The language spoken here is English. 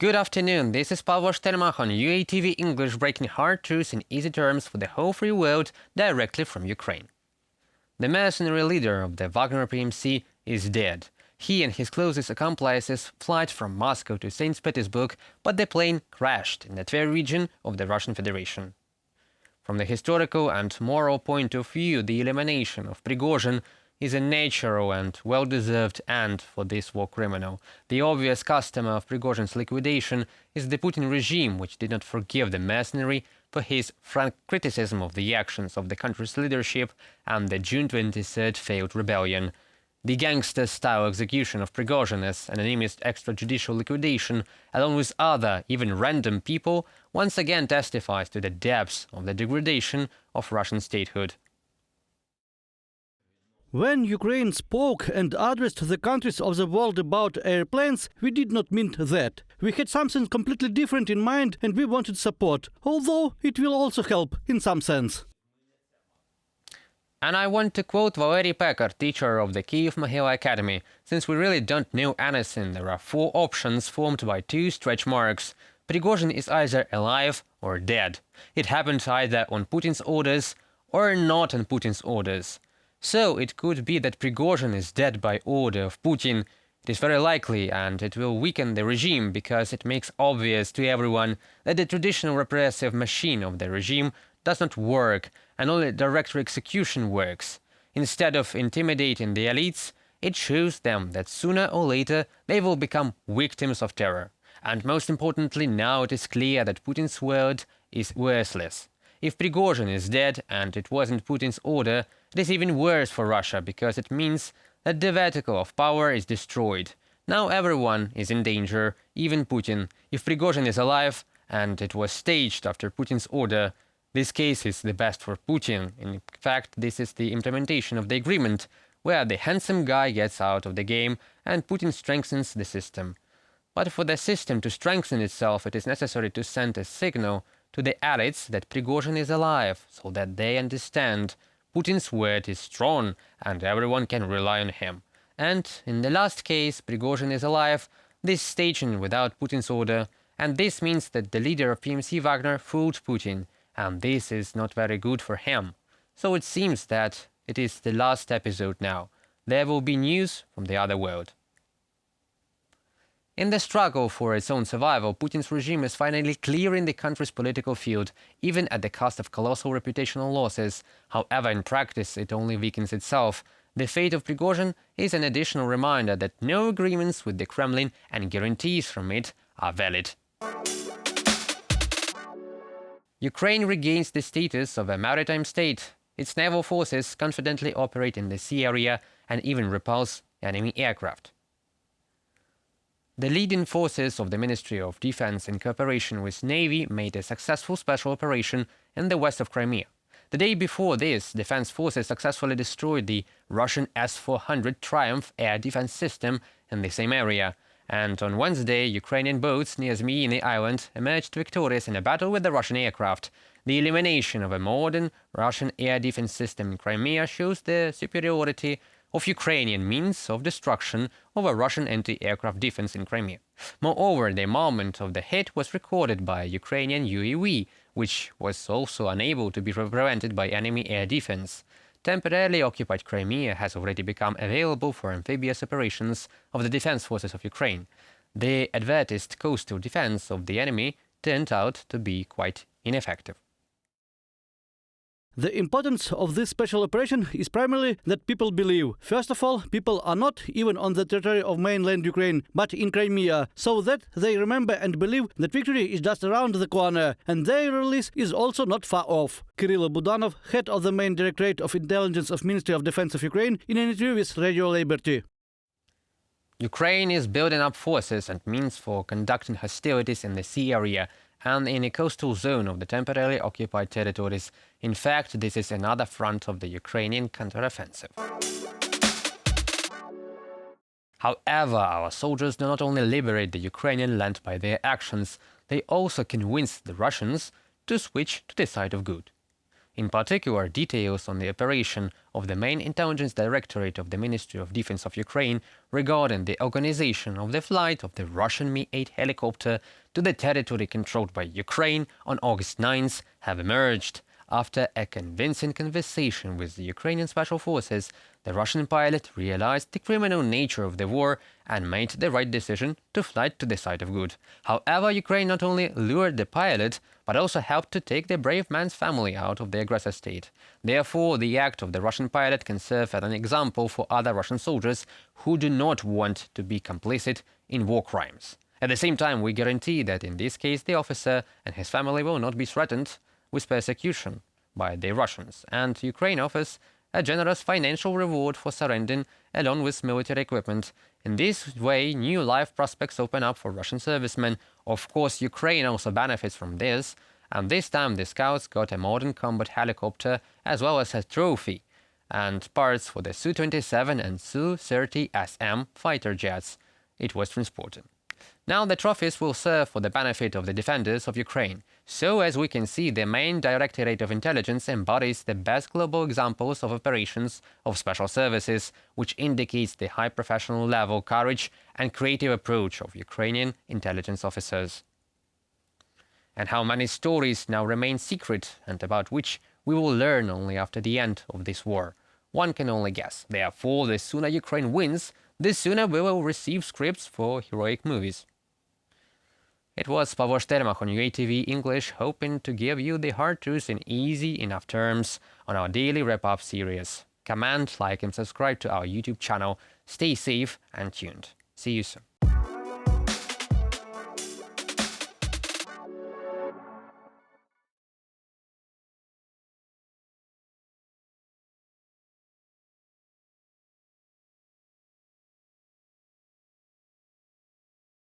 Good afternoon, this is Pavel Shtermach on UATV English, breaking hard truths in easy terms for the whole free world directly from Ukraine. The mercenary leader of the Wagner PMC is dead. He and his closest accomplices fled from Moscow to St. Petersburg, but the plane crashed in the Tver region of the Russian Federation. From the historical and moral point of view, the elimination of Prigozhin is a natural and well-deserved end for this war criminal. The obvious customer of Prigozhin's liquidation is the Putin regime, which did not forgive the mercenary for his frank criticism of the actions of the country's leadership and the June 23rd failed rebellion. The gangster-style execution of Prigozhin as anonymous extrajudicial liquidation, along with other, even random people, once again testifies to the depths of the degradation of Russian statehood. When Ukraine spoke and addressed the countries of the world about airplanes, we did not mean that. We had something completely different in mind and we wanted support, although it will also help in some sense. And I want to quote Valery Pekar, teacher of the Kyiv-Mohyla Academy. Since we really don't know anything, there are four options formed by two stretch marks. Prigozhin is either alive or dead. It happened either on Putin's orders or not on Putin's orders. So it could be that Prigozhin is dead by order of Putin. It is very likely, and it will weaken the regime because it makes obvious to everyone that the traditional repressive machine of the regime does not work, and only direct execution works. Instead of intimidating the elites, it shows them that sooner or later they will become victims of terror. And most importantly, now it is clear that Putin's word is worthless. If Prigozhin is dead and it wasn't Putin's order, it is even worse for Russia because it means that the vertical of power is destroyed. Now everyone is in danger, even Putin. If Prigozhin is alive and it was staged after Putin's order, this case is the best for Putin. In fact, this is the implementation of the agreement, where the handsome guy gets out of the game and Putin strengthens the system. But for the system to strengthen itself, it is necessary to send a signal to the elites that Prigozhin is alive, so that they understand Putin's word is strong and everyone can rely on him. And in the last case, Prigozhin is alive, this staging without Putin's order, and this means that the leader of PMC Wagner fooled Putin, and this is not very good for him. So it seems that it is the last episode now. There will be news from the other world. In the struggle for its own survival, Putin's regime is finally clearing the country's political field, even at the cost of colossal reputational losses. However, in practice, it only weakens itself. The fate of Prigozhin is an additional reminder that no agreements with the Kremlin and guarantees from it are valid. Ukraine regains the status of a maritime state. Its naval forces confidently operate in the sea area and even repulse enemy aircraft. The leading forces of the Ministry of Defense in cooperation with Navy made a successful special operation in the west of Crimea. The day before this, defense forces successfully destroyed the Russian S-400 Triumph air defense system in the same area. And on Wednesday, Ukrainian boats near Zmyiny Island emerged victorious in a battle with the Russian aircraft. The elimination of a modern Russian air defense system in Crimea shows the superiority of Ukrainian means of destruction over Russian anti-aircraft defense in Crimea. Moreover, the moment of the hit was recorded by a Ukrainian UAV, which was also unable to be prevented by enemy air defense. Temporarily occupied Crimea has already become available for amphibious operations of the defense forces of Ukraine. The advertised coastal defense of the enemy turned out to be quite ineffective. The importance of this special operation is primarily that people believe. First of all, people are not even on the territory of mainland Ukraine, but in Crimea, so that they remember and believe that victory is just around the corner, and their release is also not far off. Kirill Budanov, head of the main Directorate of Intelligence of Ministry of Defense of Ukraine, in an interview with Radio Liberty. Ukraine is building up forces and means for conducting hostilities in the sea area and in a coastal zone of the temporarily occupied territories. In fact, this is another front of the Ukrainian counteroffensive. However, our soldiers do not only liberate the Ukrainian land by their actions, they also convince the Russians to switch to the side of good. In particular, details on the operation of the main intelligence directorate of the Ministry of Defense of Ukraine regarding the organization of the flight of the Russian Mi-8 helicopter to the territory controlled by Ukraine on August 9th have emerged. After a convincing conversation with the Ukrainian special forces, the Russian pilot realized the criminal nature of the war and made the right decision to fly to the site of good. However, Ukraine not only lured the pilot, but also helped to take the brave man's family out of the aggressor state. Therefore, the act of the Russian pilot can serve as an example for other Russian soldiers who do not want to be complicit in war crimes. At the same time, we guarantee that in this case the officer and his family will not be threatened with persecution by the Russians, and Ukraine offers a generous financial reward for surrendering along with military equipment. In this way, new life prospects open up for Russian servicemen. Of course, Ukraine also benefits from this, and this time the scouts got a modern combat helicopter as well as a trophy and parts for the Su-27 and Su-30SM fighter jets it was transporting. Now the trophies will serve for the benefit of the defenders of Ukraine. So, as we can see, the main Directorate of Intelligence embodies the best global examples of operations of special services, which indicates the high professional level, courage and creative approach of Ukrainian intelligence officers. And how many stories now remain secret and about which we will learn only after the end of this war. One can only guess. Therefore, the sooner Ukraine wins, the sooner we will receive scripts for heroic movies. It was Pavel Shtermach on UATV English, hoping to give you the hard truths in easy enough terms on our daily wrap-up series. Comment, like and subscribe to our YouTube channel. Stay safe and tuned. See you soon.